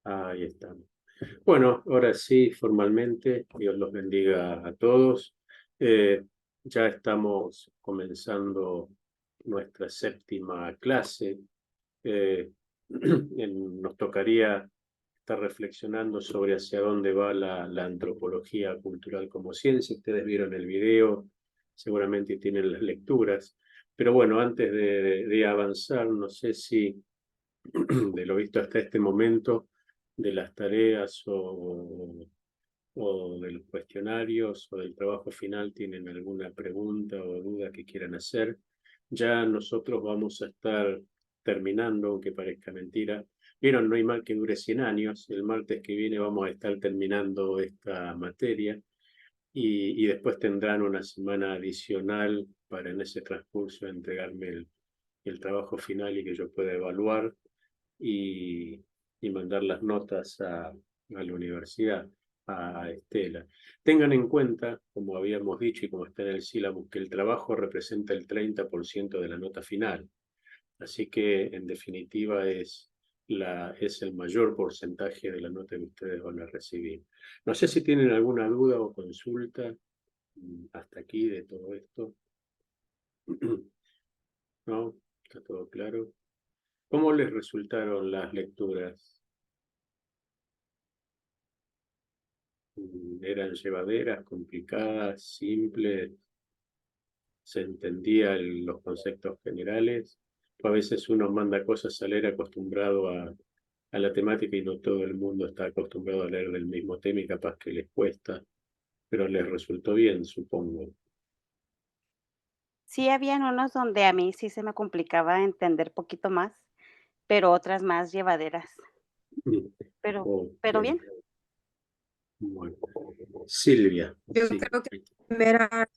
Ahí estamos. Bueno, ahora sí, formalmente, Dios los bendiga a todos. Eh, ya estamos comenzando nuestra séptima clase. Eh, nos tocaría estar reflexionando sobre hacia dónde va la antropología cultural como ciencia. Ustedes vieron el video, seguramente tienen las lecturas. Pero bueno, antes de avanzar, no sé si de lo visto hasta este momento, de las tareas o de los cuestionarios o del trabajo final, tienen alguna pregunta o duda que quieran hacer. Ya nosotros vamos a estar terminando, aunque parezca mentira. Vieron, no hay mal que dure 100 años. El martes que viene vamos a estar terminando esta materia y después tendrán una semana adicional para en ese transcurso entregarme el trabajo final y que yo pueda evaluar y, y mandar las notas a la universidad, a Estela. Tengan en cuenta, como habíamos dicho y como está en el sílabus, que el trabajo representa el 30% de la nota final. Así que, en definitiva, es el mayor porcentaje de la nota que ustedes van a recibir. No sé si tienen alguna duda o consulta hasta aquí de todo esto. ¿No? ¿Está todo claro? ¿Cómo les resultaron las lecturas? ¿Eran llevaderas, complicadas, simples? ¿Se entendía los conceptos generales? O a veces uno manda cosas a leer acostumbrado a la temática y no todo el mundo está acostumbrado a leer del mismo tema y capaz que les cuesta, pero les resultó bien, supongo. Sí, habían unos donde a mí sí se me complicaba entender poquito más, pero otras más llevaderas, pero Ok, pero bien. bueno. Silvia, Yo sí, creo que la primera,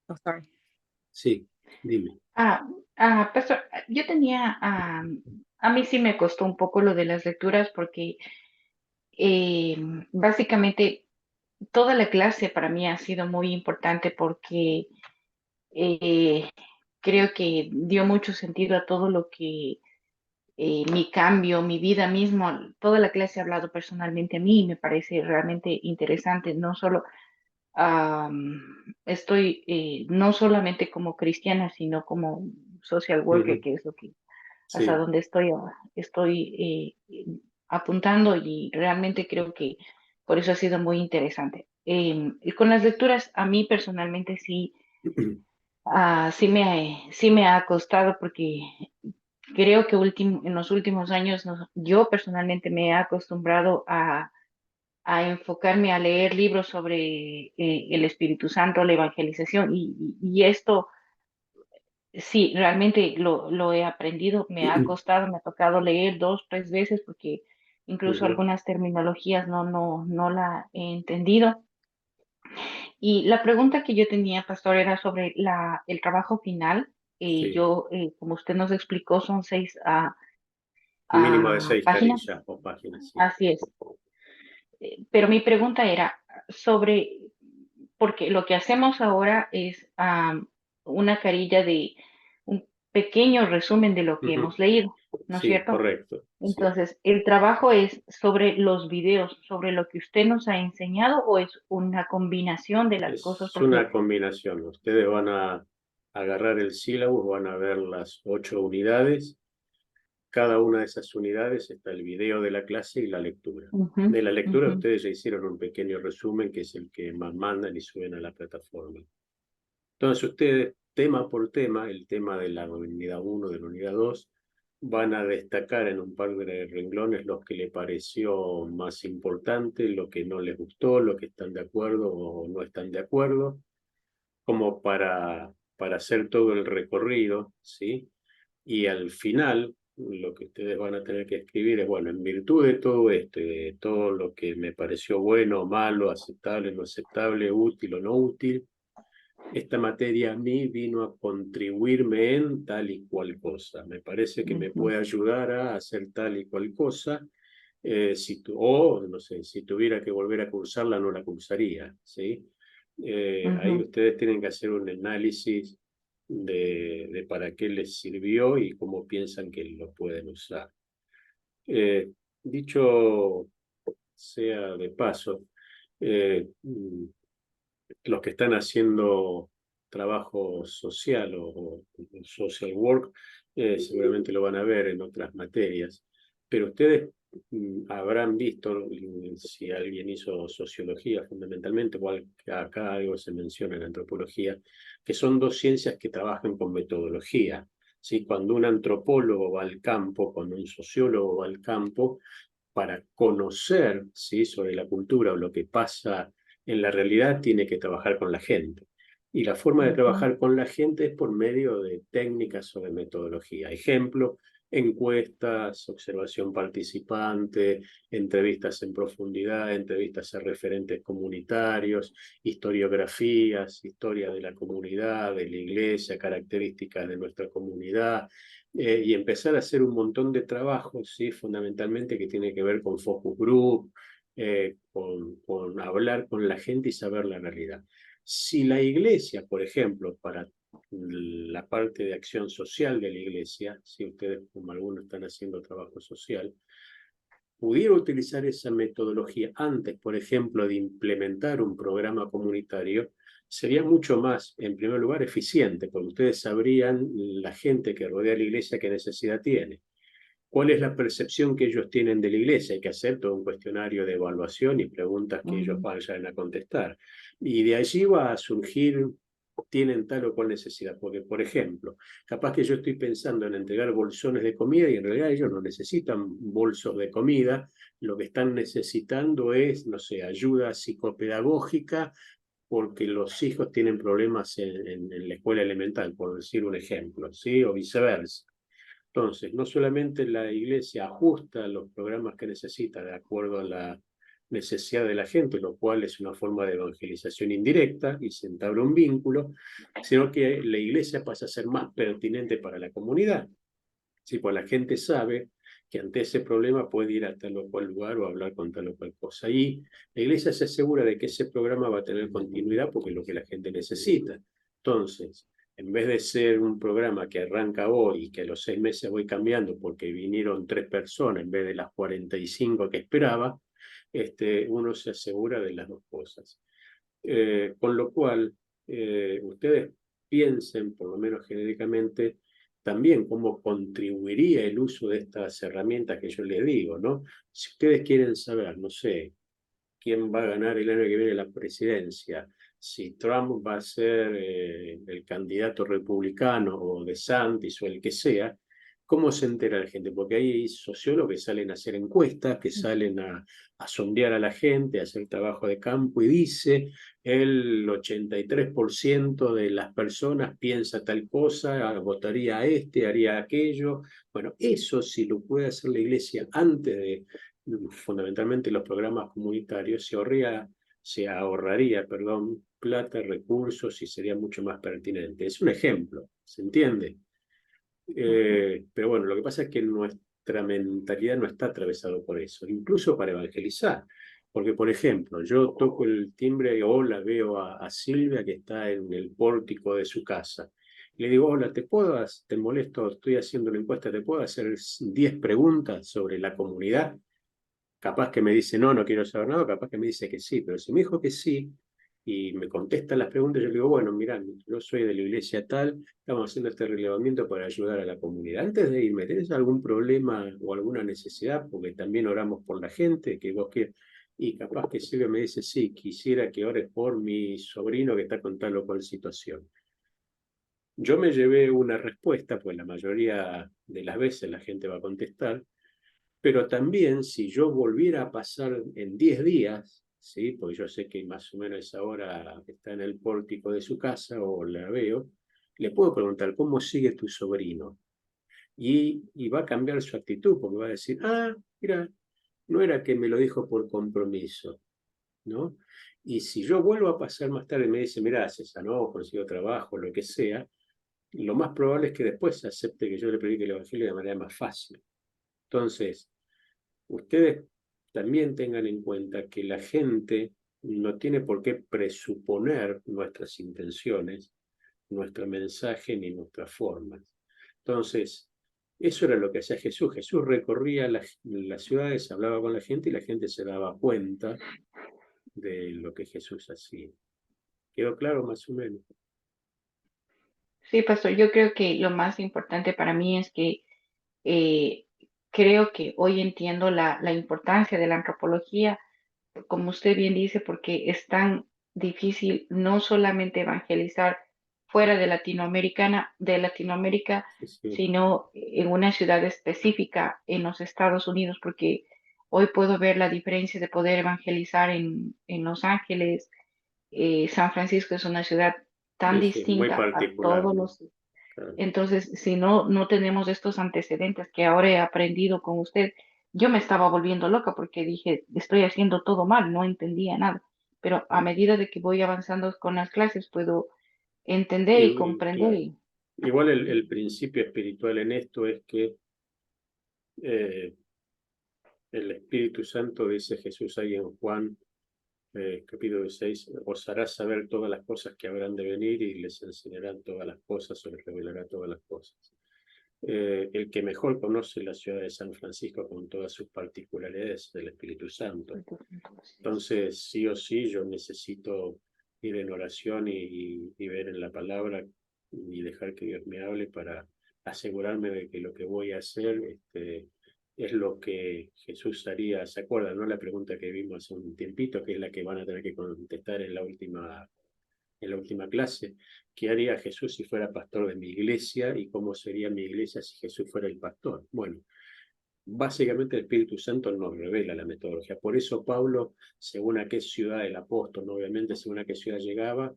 oh, sorry. sí, dime. Ah, Pastor, yo tenía, a mí sí me costó un poco lo de las lecturas porque eh, básicamente toda la clase para mí ha sido muy importante porque eh, creo que dio mucho sentido a todo lo que mi cambio, mi vida mismo, toda la clase ha hablado personalmente a mí y me parece realmente interesante, no solo estoy no solamente como cristiana, sino como social worker, Ujú, que es lo que hasta sí. donde estoy apuntando y realmente creo que por eso ha sido muy interesante. Y con las lecturas, a mí personalmente sí, sí me ha costado porque creo que en los últimos años yo personalmente me he acostumbrado a enfocarme a leer libros sobre el Espíritu Santo, la evangelización, y esto sí, realmente lo he aprendido, me ha costado, me ha tocado leer dos, tres veces porque incluso Ujú, algunas terminologías no la he entendido. Y la pregunta que yo tenía, Pastor, era sobre el trabajo final. sí. Como usted nos explicó, son seis Un mínimo de 6 páginas, carillas o páginas, sí. así es. Pero mi pregunta era sobre, porque lo que hacemos ahora es una carilla de un pequeño resumen de lo que Ujú, hemos leído, ¿no es sí, cierto? correcto, sí. Entonces, ¿el trabajo es sobre los videos, sobre lo que usted nos ha enseñado o es una combinación de las cosas? Es Porque, una combinación. Ustedes van a agarrar el sílabus, van a ver las 8 unidades. Cada una de esas unidades está el video de la clase y la lectura. ujú, De la lectura ujú, ustedes ya hicieron un pequeño resumen que es el que más mandan y suben a la plataforma. Entonces ustedes, tema por tema, el tema de la unidad uno de la unidad 2 van a destacar en un par de renglones lo que le pareció más importante, lo que no les gustó, lo que están de acuerdo o no están de acuerdo, como para hacer todo el recorrido, ¿sí? Y al final, lo que ustedes van a tener que escribir es, bueno, en virtud de todo esto, y de todo lo que me pareció bueno, malo, aceptable, no aceptable, útil o no útil, esta materia a mí vino a contribuirme en tal y cual cosa. Me parece que me ujú, puede ayudar a hacer tal y cual cosa. O, no sé, si tuviera que volver a cursarla, no la cursaría, ¿sí? Ahí ujú. ustedes tienen que hacer un análisis de para qué les sirvió y cómo piensan que lo pueden usar. Eh, dicho sea de paso, los que están haciendo trabajo social o social work, seguramente lo van a ver en otras materias, pero ustedes habrán visto, si alguien hizo sociología fundamentalmente, o acá algo se menciona en antropología, que son dos ciencias que trabajan con metodología. ¿Sí? Cuando un antropólogo va al campo, cuando un sociólogo va al campo, para conocer, ¿sí?, sobre la cultura o lo que pasa en la realidad, tiene que trabajar con la gente. Y la forma de trabajar con la gente es por medio de técnicas o de metodología. Ejemplo, encuestas, observación participante, entrevistas en profundidad, entrevistas a referentes comunitarios, historiografías, historia de la comunidad, de la iglesia, características de nuestra comunidad, y empezar a hacer un montón de trabajos, ¿sí?, fundamentalmente que tiene que ver con focus group, con hablar con la gente y saber la realidad. Si la iglesia, por ejemplo, para la parte de acción social de la iglesia, si ustedes como algunos están haciendo trabajo social, pudiera utilizar esa metodología antes, por ejemplo, de implementar un programa comunitario, sería mucho más, en primer lugar, eficiente, porque ustedes sabrían la gente que rodea la iglesia qué necesidad tiene. ¿Cuál es la percepción que ellos tienen de la iglesia? Hay que hacer todo un cuestionario de evaluación y preguntas que ellos vayan a contestar. Y de allí va a surgir, tienen tal o cual necesidad. Porque, por ejemplo, capaz que yo estoy pensando en entregar bolsones de comida y en realidad ellos no necesitan bolsos de comida. Lo que están necesitando es, no sé, ayuda psicopedagógica porque los hijos tienen problemas en la escuela elemental, por decir un ejemplo, ¿sí? O viceversa. Entonces, no solamente la iglesia ajusta los programas que necesita de acuerdo a la necesidad de la gente, lo cual es una forma de evangelización indirecta y se entabla un vínculo, sino que la iglesia pasa a ser más pertinente para la comunidad. Sí, pues la gente sabe que ante ese problema puede ir a tal o cual lugar o hablar con tal o cual cosa. Y la iglesia se asegura de que ese programa va a tener continuidad porque es lo que la gente necesita. Entonces, en vez de ser un programa que arranca hoy y que a los 6 meses voy cambiando porque vinieron 3 personas en vez de las 45 que esperaba, uno se asegura de las dos cosas. Con lo cual, ustedes piensen, por lo menos genéricamente, también cómo contribuiría el uso de estas herramientas que yo les digo, ¿no? Si ustedes quieren saber, no sé, quién va a ganar el año que viene la presidencia, si Trump va a ser el candidato republicano o DeSantis o el que sea, ¿cómo se entera la gente? Porque hay sociólogos que salen a hacer encuestas, que salen a sondear a la gente, a hacer trabajo de campo y dice, el 83% de las personas piensa tal cosa, votaría a este, haría aquello. Bueno, eso si lo puede hacer la iglesia antes de fundamentalmente los programas comunitarios, se ahorraría, perdón, plata, recursos y sería mucho más pertinente. Es un ejemplo, ¿se entiende? Pero bueno, lo que pasa es que nuestra mentalidad no está atravesado por eso, incluso para evangelizar. Porque, por ejemplo, yo toco el timbre y hola, veo a Silvia que está en el pórtico de su casa. Le digo, hola, te molesto, estoy haciendo una encuesta, ¿te puedo hacer 10 preguntas sobre la comunidad? Capaz que me dice, no, no quiero saber nada, capaz que me dice que sí, pero si me dijo que sí y me contesta las preguntas, yo le digo, bueno, mirá, yo soy de la iglesia tal, estamos haciendo este relevamiento para ayudar a la comunidad. Antes de irme, ¿tenés algún problema o alguna necesidad? Porque también oramos por la gente, que vos quieras. Y capaz que Silvia me dice, sí, quisiera que ores por mi sobrino que está con tal o cual situación. Yo me llevé una respuesta, pues la mayoría de las veces la gente va a contestar, pero también si yo volviera a pasar en 10 días, ¿sí? Porque yo sé que más o menos esa hora está en el pórtico de su casa o la veo, le puedo preguntar, ¿cómo sigue tu sobrino? Y va a cambiar su actitud, porque va a decir, ah, mira, no era que me lo dijo por compromiso, ¿no? Y si yo vuelvo a pasar más tarde y me dice, mira, se sanó, consiguió trabajo, lo que sea, lo más probable es que después acepte que yo le predique el evangelio de manera más fácil. Entonces, ustedes también tengan en cuenta que la gente no tiene por qué presuponer nuestras intenciones, nuestro mensaje ni nuestras formas. Entonces, Eso era lo que hacía Jesús. Jesús recorría las ciudades, hablaba con la gente y la gente se daba cuenta de lo que Jesús hacía. ¿Quedó claro más o menos? Sí, pastor, yo creo que lo más importante para mí es que eh, creo que hoy entiendo la importancia de la antropología, como usted bien dice, porque es tan difícil no solamente evangelizar fuera de Latinoamérica, Sí, sí, sino en una ciudad específica en los Estados Unidos, porque hoy puedo ver la diferencia de poder evangelizar en Los Ángeles. San Francisco es una ciudad tan sí, sí, muy distinta a particular, todos ¿no? los. Claro. Entonces, si no tenemos estos antecedentes que ahora he aprendido con usted, yo me estaba volviendo loca porque dije, estoy haciendo todo mal, no entendía nada. Pero a medida de que voy avanzando con las clases, puedo entender y comprender. Claro. Igual el principio espiritual en esto es que eh, el Espíritu Santo, dice Jesús ahí en Juan, capítulo 6, os hará saber todas las cosas que habrán de venir y les enseñarán todas las cosas o les revelará todas las cosas. El que mejor conoce la ciudad de San Francisco con todas sus particularidades es el Espíritu Santo. Entonces, sí o sí, yo necesito ir en oración y ver en la palabra y dejar que Dios me hable para asegurarme de que lo que voy a hacer es lo que Jesús haría. ¿Se acuerdan, no? La pregunta que vimos hace un tiempito, que es la que van a tener que contestar en la última clase. ¿Qué haría Jesús si fuera pastor de mi iglesia y cómo sería mi iglesia si Jesús fuera el pastor? Bueno, básicamente el Espíritu Santo nos revela la metodología. Por eso Pablo, según a qué ciudad el apóstol, ¿no? Obviamente según a qué ciudad llegaba,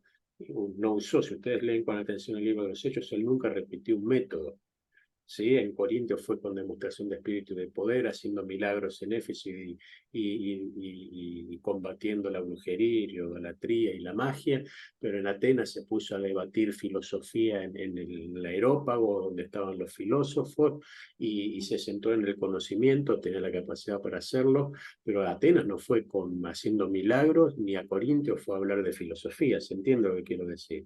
no usó, si ustedes leen con atención el libro de los Hechos, él nunca repitió un método. ¿Sí? En Corintios fue con demostración de espíritu y de poder, haciendo milagros en Éfeso y combatiendo la brujería y la idolatría y la magia, pero en Atenas se puso a debatir filosofía en el aerópago, donde estaban los filósofos, y se centró en el conocimiento, tenía la capacidad para hacerlo, pero a Atenas no fue haciendo milagros, ni a Corintios fue a hablar de filosofía, ¿se entiende lo que quiero decir?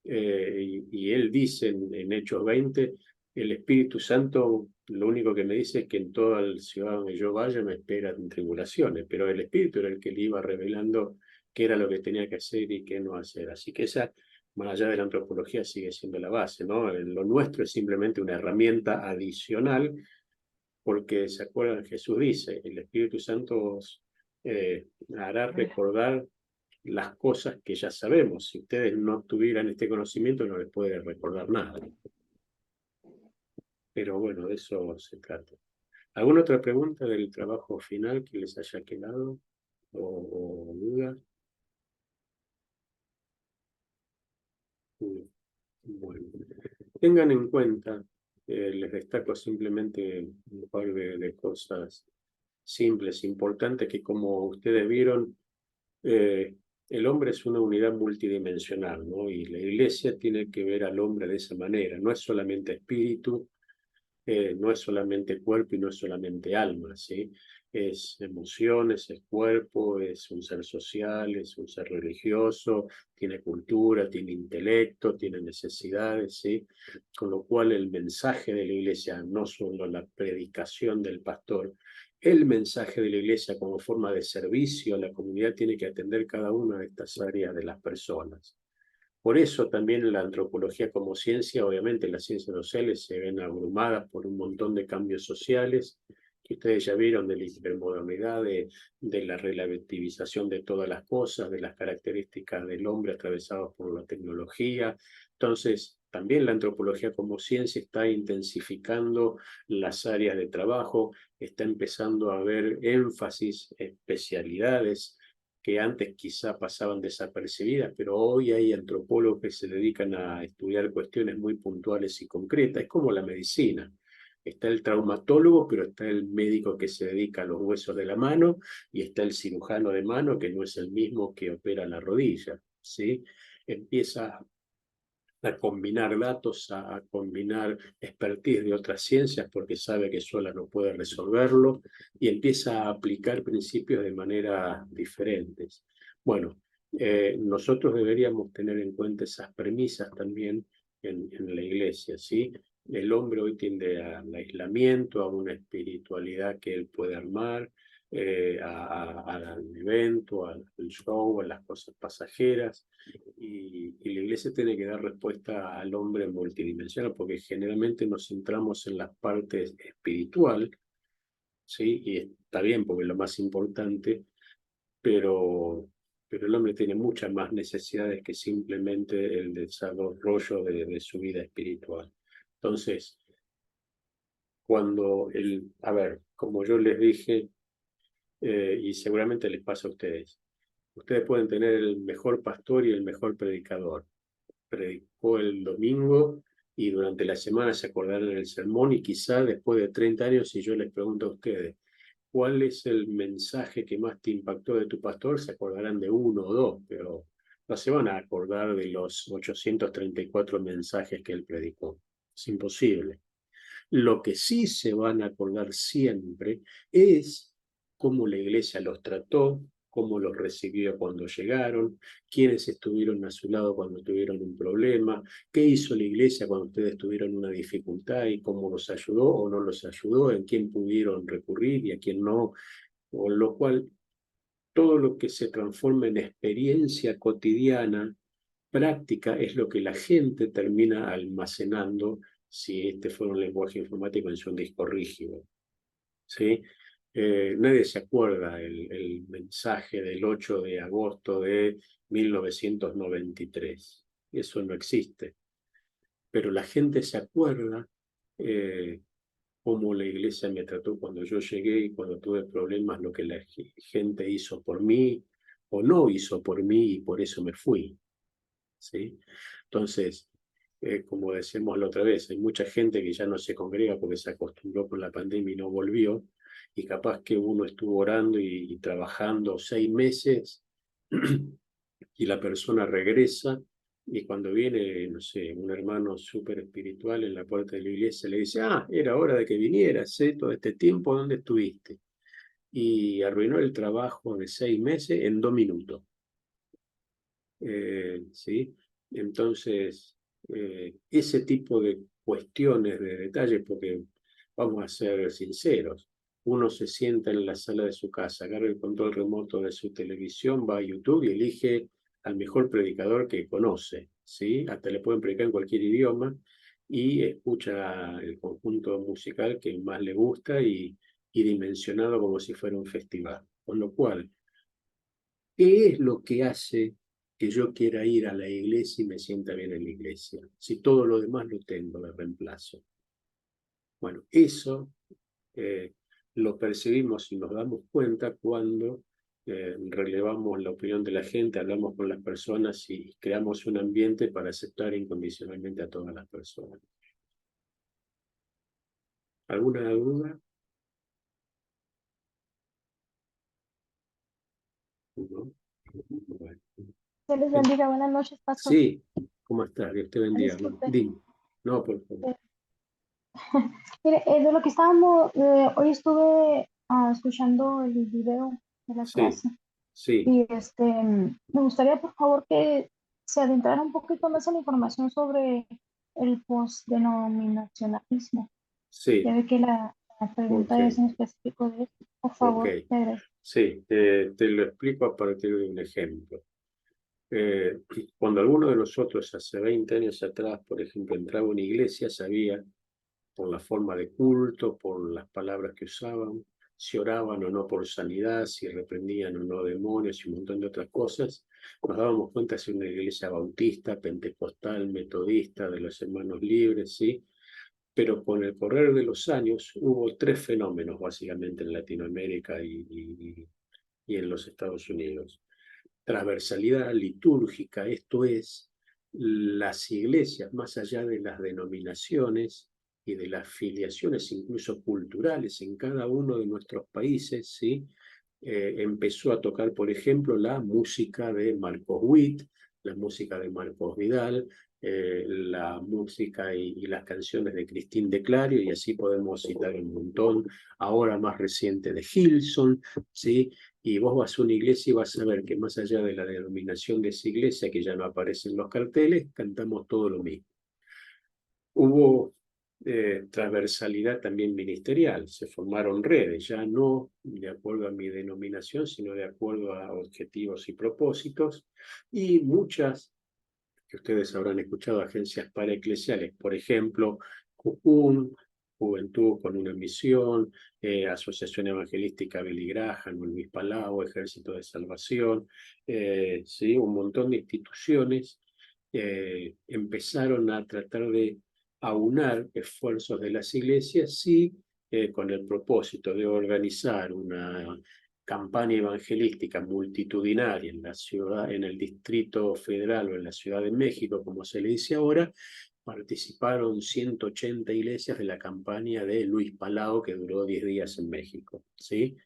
Y él dice en Hechos 20, el Espíritu Santo lo único que me dice es que en toda la ciudad donde yo vaya me esperan tribulaciones, pero el Espíritu era el que le iba revelando qué era lo que tenía que hacer y qué no hacer. Así que esa, más allá de la antropología, sigue siendo la base, ¿no? Lo nuestro es simplemente una herramienta adicional, porque, ¿se acuerdan? Jesús dice, el Espíritu Santo os hará recordar las cosas que ya sabemos. Si ustedes no tuvieran este conocimiento, no les puede recordar nada. Pero bueno, de eso se trata. ¿Alguna otra pregunta del trabajo final que les haya quedado? ¿O duda? Bueno, tengan en cuenta, les destaco simplemente un par de cosas simples, importantes, que como ustedes vieron, el hombre es una unidad multidimensional, ¿no? Y la iglesia tiene que ver al hombre de esa manera. No es solamente espíritu, no es solamente cuerpo y no es solamente alma, ¿sí? Es emociones, es cuerpo, es un ser social, es un ser religioso, tiene cultura, tiene intelecto, tiene necesidades, ¿sí? Con lo cual el mensaje de la iglesia, no solo la predicación del pastor, el mensaje de la iglesia como forma de servicio a la comunidad tiene que atender cada una de estas áreas de las personas. Por eso también la antropología como ciencia, obviamente las ciencias sociales se ven abrumadas por un montón de cambios sociales que ustedes ya vieron, de la hipermodernidad, de la relativización de todas las cosas, de las características del hombre atravesados por la tecnología. Entonces, también la antropología como ciencia está intensificando las áreas de trabajo, está empezando a haber énfasis, especialidades que antes quizá pasaban desapercibidas, pero hoy hay antropólogos que se dedican a estudiar cuestiones muy puntuales y concretas. Es como la medicina. Está el traumatólogo, pero está el médico que se dedica a los huesos de la mano, y está el cirujano de mano, que no es el mismo que opera la rodilla, ¿sí? Empieza a combinar datos, a combinar expertise de otras ciencias, porque sabe que sola no puede resolverlo, y empieza a aplicar principios de manera diferentes. Bueno, nosotros deberíamos tener en cuenta esas premisas también en la iglesia, ¿sí? El hombre hoy tiende al aislamiento, a una espiritualidad que él puede armar, al evento, al show, a las cosas pasajeras, y la iglesia tiene que dar respuesta al hombre multidimensional, porque generalmente nos centramos en la parte espiritual, ¿sí? Y está bien porque es lo más importante, pero el hombre tiene muchas más necesidades que simplemente el desarrollo de su vida espiritual. Entonces, a ver, como yo les dije, y seguramente les pasa a ustedes pueden tener el mejor pastor y el mejor predicador. Predicó el domingo y durante la semana se acordarán del sermón, y quizá después de 30 años, si yo les pregunto a ustedes, ¿cuál es el mensaje que más te impactó de tu pastor? Se acordarán de uno o dos, pero no se van a acordar de los 834 mensajes que él predicó. Es imposible. Lo que sí se van a acordar siempre es cómo la iglesia los trató, cómo los recibió cuando llegaron, quiénes estuvieron a su lado cuando tuvieron un problema, qué hizo la iglesia cuando ustedes tuvieron una dificultad y cómo los ayudó o no los ayudó, en quién pudieron recurrir y a quién no, con lo cual todo lo que se transforma en experiencia cotidiana, práctica, es lo que la gente termina almacenando si este fuera un lenguaje informático en su disco rígido. ¿Sí? Nadie se acuerda el mensaje del 8 de agosto de 1993. Eso no existe. Pero la gente se acuerda cómo la iglesia me trató cuando yo llegué y cuando tuve problemas, lo que la gente hizo por mí o no hizo por mí y por eso me fui. ¿Sí? Entonces, como decíamos la otra vez, hay mucha gente que ya no se congrega porque se acostumbró con la pandemia y no volvió, y capaz que uno estuvo orando y trabajando 6 meses y la persona regresa, y cuando viene, no sé, un hermano súper espiritual en la puerta de la iglesia, le dice, era hora de que vinieras, todo este tiempo, ¿dónde estuviste? Y arruinó el trabajo de 6 meses en 2 minutos. ¿Sí? Entonces, ese tipo de cuestiones, de detalles, porque vamos a ser sinceros, uno se sienta en la sala de su casa, agarra el control remoto de su televisión, va a YouTube y elige al mejor predicador que conoce, ¿sí? Hasta le pueden predicar en cualquier idioma, y escucha el conjunto musical que más le gusta y dimensionado como si fuera un festival. Con lo cual, ¿qué es lo que hace que yo quiera ir a la iglesia y me sienta bien en la iglesia? Si todo lo demás lo tengo de reemplazo. Bueno, eso lo percibimos y nos damos cuenta cuando relevamos la opinión de la gente, hablamos con las personas y creamos un ambiente para aceptar incondicionalmente a todas las personas. ¿Alguna duda? ¿No? Bueno. Se les bendiga, buenas noches, pastor. Sí, ¿cómo estás? Dios te bendiga. Disculpe. Dime. No, por favor. Mire, de lo que estábamos, hoy estuve escuchando el video de la Sí, clase sí, y me gustaría por favor que se adentrara un poquito más en la información sobre el postdenominacionalismo. sí. Ya ve que la pregunta Ok, es en específico de esto. Por favor, ok. te agradezco. Sí, te lo explico a partir de un ejemplo. Cuando alguno de nosotros hace 20 años atrás, por ejemplo, entraba a una iglesia, sabía por la forma de culto, por las palabras que usaban, si oraban o no por sanidad, si reprendían o no demonios y un montón de otras cosas. Nos dábamos cuenta si una iglesia bautista, pentecostal, metodista, de los hermanos libres, ¿sí? Pero con el correr de los años hubo 3 fenómenos básicamente en Latinoamérica y en los Estados Unidos. Transversalidad litúrgica, esto es, las iglesias, más allá de las denominaciones y de las filiaciones incluso culturales en cada uno de nuestros países, ¿sí? Empezó a tocar, por ejemplo, la música de Marcos Witt, la música de Marcos Vidal, la música y las canciones de Cristín de Clario, y así podemos citar un montón, ahora más reciente de Hillsong, ¿sí? Y vos vas a una iglesia y vas a ver que más allá de la denominación de esa iglesia, que ya no aparece en los carteles, cantamos todo lo mismo. Hubo transversalidad también ministerial. Se formaron redes, ya no de acuerdo a mi denominación, sino de acuerdo a objetivos y propósitos, y muchas que ustedes habrán escuchado, agencias paraeclesiales, por ejemplo, Jucún, Juventud con una Misión, Asociación Evangelística Billy Graham, Luis Palau, Ejército de Salvación, ¿sí? Un montón de instituciones empezaron a tratar de aunar esfuerzos de las iglesias, sí, con el propósito de organizar una campaña evangelística multitudinaria en la ciudad, en el Distrito Federal o en la Ciudad de México, como se le dice ahora. Participaron 180 iglesias de la campaña de Luis Palau, que duró 10 días en México, ¿sí?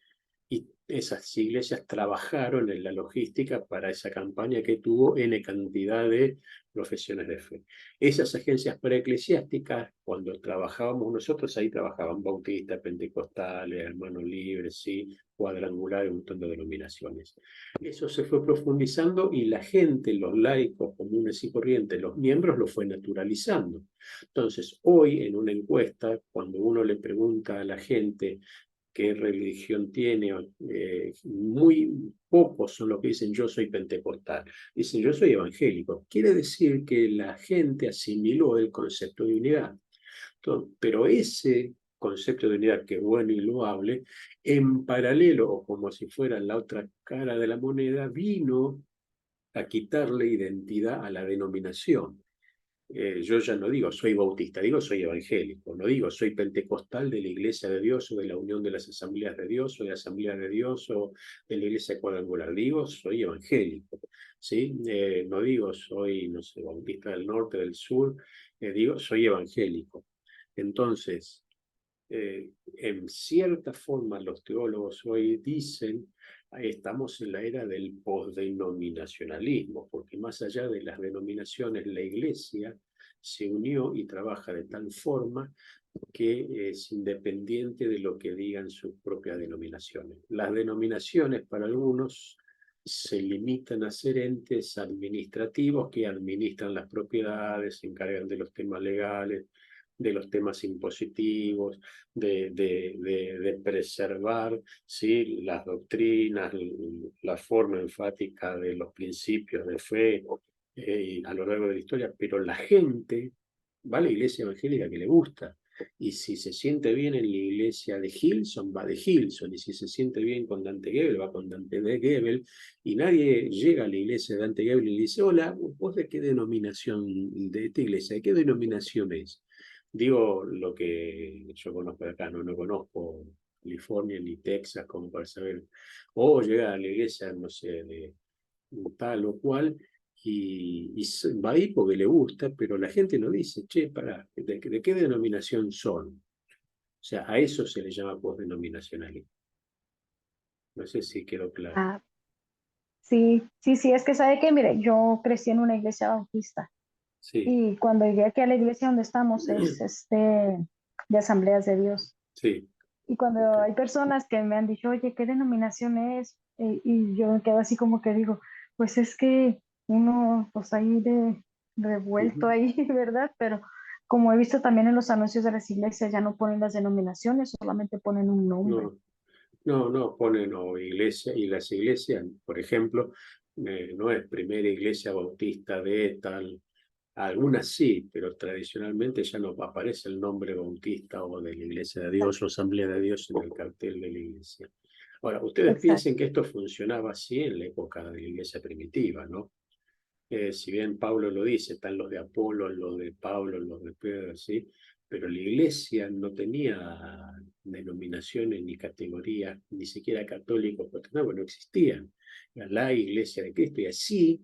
Y esas iglesias trabajaron en la logística para esa campaña que tuvo N cantidad de profesiones de fe. Esas agencias preeclesiásticas, cuando trabajábamos nosotros, ahí trabajaban bautistas, pentecostales, hermanos libres, ¿sí? Cuadrangulares, un montón de denominaciones. Eso se fue profundizando y la gente, los laicos comunes y corrientes, los miembros, lo fue naturalizando. Entonces, hoy en una encuesta, cuando uno le pregunta a la gente qué religión tiene, muy pocos son los que dicen yo soy pentecostal, dicen yo soy evangélico. Quiere decir que la gente asimiló el concepto de unidad. Entonces, pero ese concepto de unidad, que es bueno y loable, en paralelo, o como si fuera la otra cara de la moneda, vino a quitarle identidad a la denominación. Yo ya no digo soy bautista, digo soy evangélico, no digo soy pentecostal de la Iglesia de Dios o de la Unión de las Asambleas de Dios o de la Asamblea de Dios o de la Iglesia Cuadrangular, digo soy evangélico, ¿sí? No digo soy, no sé, bautista del norte, del sur, digo soy evangélico. Entonces, en cierta forma los teólogos hoy dicen estamos en la era del postdenominacionalismo, porque más allá de las denominaciones, la Iglesia se unió y trabaja de tal forma que es independiente de lo que digan sus propias denominaciones. Las denominaciones para algunos se limitan a ser entes administrativos que administran las propiedades, se encargan de los temas legales, de los temas impositivos, de preservar, ¿sí? Las doctrinas, la forma enfática de los principios de fe a lo largo de la historia, pero la gente va a la iglesia evangélica que le gusta. Y si se siente bien en la iglesia de Hillsong, va de Hillsong. Y si se siente bien con Dante Gebel, va con Dante de Gebel. Y nadie llega a la iglesia de Dante Gebel y le dice, hola, ¿vos de qué denominación de esta iglesia? ¿De qué denominación es? Digo lo que yo conozco de acá, no conozco California ni Texas como para saber. O llega a la iglesia, no sé, de tal o cual, y va ahí porque le gusta, pero la gente no dice, che, pará, ¿de qué denominación son? O sea, a eso se le llama postdenominacionalismo. No sé si quedó claro. Ah, sí, es que sabe que, mire, yo crecí en una iglesia bautista Sí, y cuando llegué aquí a la iglesia donde estamos es de Asambleas de Dios. sí. Y cuando Ok. hay personas que me han dicho, oye, ¿qué denominación es? Y yo me quedo así como que digo, pues es que uno, pues ahí de revuelto Ujú. ahí, ¿verdad? Pero como he visto también en los anuncios de las iglesias, ya no ponen las denominaciones, solamente ponen un nombre. No, ponen o iglesia, y las iglesias, por ejemplo, no es primera iglesia bautista de tal, algunas sí, pero tradicionalmente ya no aparece el nombre bautista o de la iglesia de Dios o asamblea de Dios en el cartel de la iglesia. Ahora, ustedes Exacto. piensen que esto funcionaba así en la época de la iglesia primitiva, ¿no? Si bien Pablo lo dice, están los de Apolo, los de Pablo, los de Pedro, ¿sí? Pero la iglesia no tenía denominaciones ni categorías, ni siquiera católicos, protestantes, no existían. Era la iglesia de Cristo y así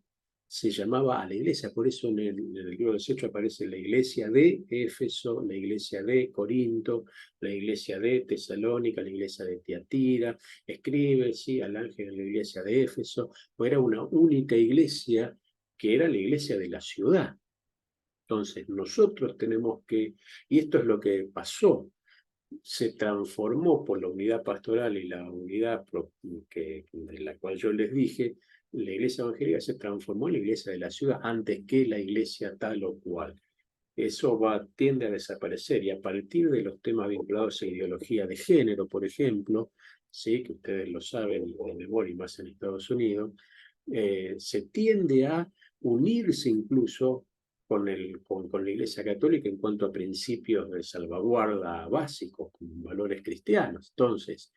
se llamaba a la iglesia. Por eso en el libro de los Hechos aparece la iglesia de Éfeso, la iglesia de Corinto, la iglesia de Tesalónica, la iglesia de Tiatira. Escribe, ¿sí? Al ángel de la iglesia de Éfeso. Pues era una única iglesia que era la iglesia de la ciudad. Entonces, nosotros tenemos que, y esto es lo que pasó, se transformó por la unidad pastoral y la unidad de la cual yo les dije, la iglesia evangélica se transformó en la iglesia de la ciudad antes que la iglesia tal o cual. eso tiende a desaparecer, y a partir de los temas vinculados a ideología de género, por ejemplo, ¿sí? Que ustedes lo saben de memoria, y más en Estados Unidos, se tiende a unirse incluso con la Iglesia Católica en cuanto a principios de salvaguarda básicos, con valores cristianos. Entonces,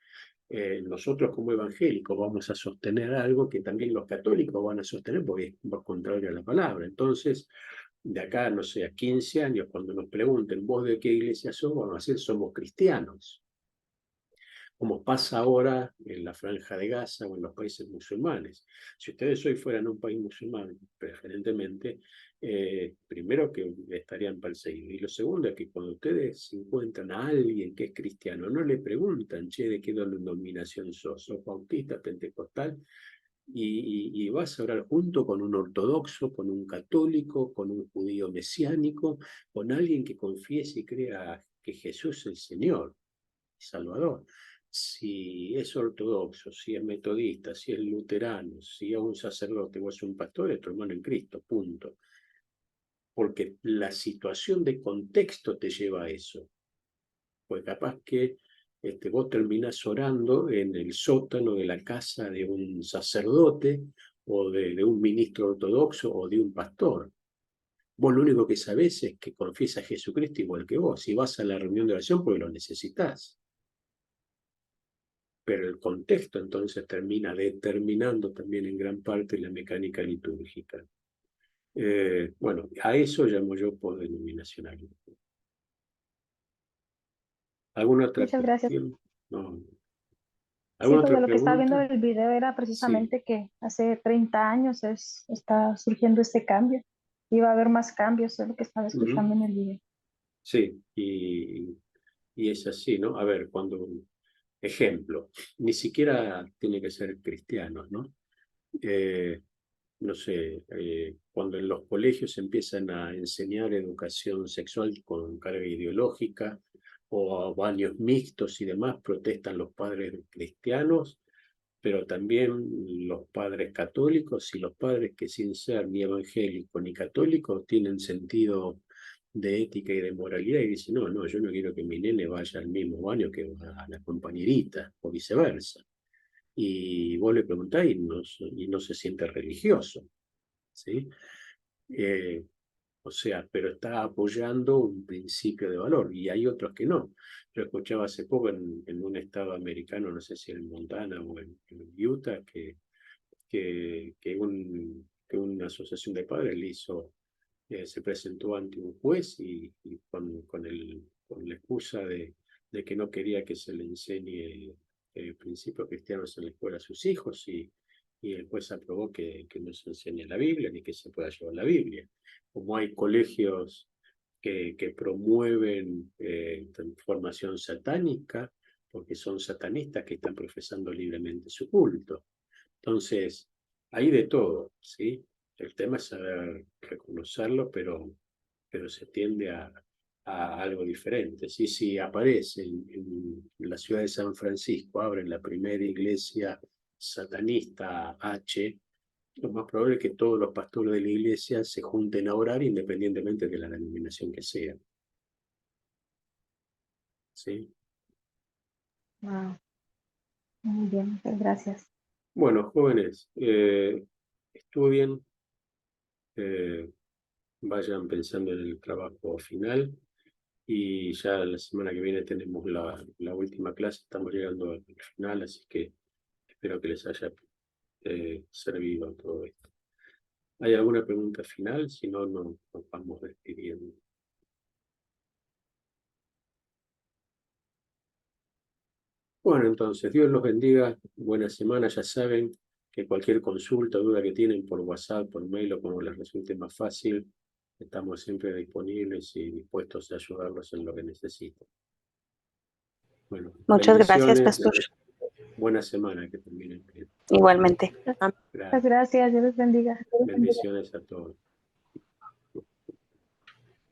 nosotros como evangélicos vamos a sostener algo que también los católicos van a sostener porque es contrario a la palabra. Entonces, de acá, no sé, a 15 años, cuando nos pregunten, ¿vos de qué iglesia sos? Vamos a decir, somos cristianos. Como pasa ahora en la Franja de Gaza o en los países musulmanes. Si ustedes hoy fueran un país musulmán, preferentemente, primero que estarían perseguidos. Y lo segundo es que cuando ustedes encuentran a alguien que es cristiano, no le preguntan, che, ¿de qué denominación sos? ¿Sos bautista, pentecostal? Y vas a orar junto con un ortodoxo, con un católico, con un judío mesiánico, con alguien que confiese y crea que Jesús es el Señor, Salvador. Si es ortodoxo, si es metodista, si es luterano, si es un sacerdote o es un pastor, es tu hermano en Cristo, punto. Porque la situación de contexto te lleva a eso. Pues capaz que vos terminás orando en el sótano de la casa de un sacerdote o de un ministro ortodoxo o de un pastor. Vos lo único que sabés es que confiesa a Jesucristo igual que vos. Y vas a la reunión de oración porque lo necesitas. Pero el contexto entonces termina determinando también en gran parte la mecánica litúrgica. Bueno, a eso llamo yo podenominacionalismo. ¿Alguna otra Muchas gracias. cuestión? No. Sí, ¿Alguna porque otra lo que estaba viendo pregunta? en el video era Sí, precisamente que hace 30 años está surgiendo este cambio. Iba a haber más cambios, es lo que estaba escuchando en el video. sí, y es así, ¿no? A ver, ejemplo, ni siquiera tiene que ser cristianos, ¿no? No sé, cuando en los colegios empiezan a enseñar educación sexual con carga ideológica o a baños mixtos y demás, protestan los padres cristianos, pero también los padres católicos y los padres que sin ser ni evangélicos ni católicos tienen sentido de ética y de moralidad y dicen, no, yo no quiero que mi nene vaya al mismo baño que va a la compañerita o viceversa. Y vos le preguntás y no se siente religioso, ¿sí? O sea, pero está apoyando un principio de valor y hay otros que no. Yo escuchaba hace poco en un estado americano, no sé si en Montana o en Utah, que una asociación de padres le hizo, se presentó ante un juez y con la excusa de que no quería que se le enseñe principios cristianos en la escuela a sus hijos y el juez aprobó que no se enseñe la Biblia ni que se pueda llevar la Biblia. Como hay colegios que promueven formación satánica, porque son satanistas que están profesando libremente su culto. Entonces, hay de todo, ¿sí? El tema es saber reconocerlo, pero se tiende a algo diferente. Sí, sí, aparece en la ciudad de San Francisco, abren la primera iglesia satanista H, lo más probable es que todos los pastores de la iglesia se junten a orar independientemente de la denominación que sea. ¿Sí? Wow. Muy bien, muchas gracias. Bueno, jóvenes, estudien, vayan pensando en el trabajo final y ya la semana que viene tenemos la última clase, estamos llegando al final, así que espero que les haya servido todo esto. ¿Hay alguna pregunta final? Si no, nos vamos despidiendo. Bueno, entonces, Dios los bendiga, buena semana, ya saben que cualquier consulta o duda que tienen por WhatsApp, por mail o como les resulte más fácil, estamos siempre disponibles y dispuestos a ayudarlos en lo que necesiten. Bueno, Muchas gracias, bendiciones, Pastor. buena semana, que terminen bien. Igualmente. Muchas Gracias, gracias, Dios les bendiga. bendiciones a todos.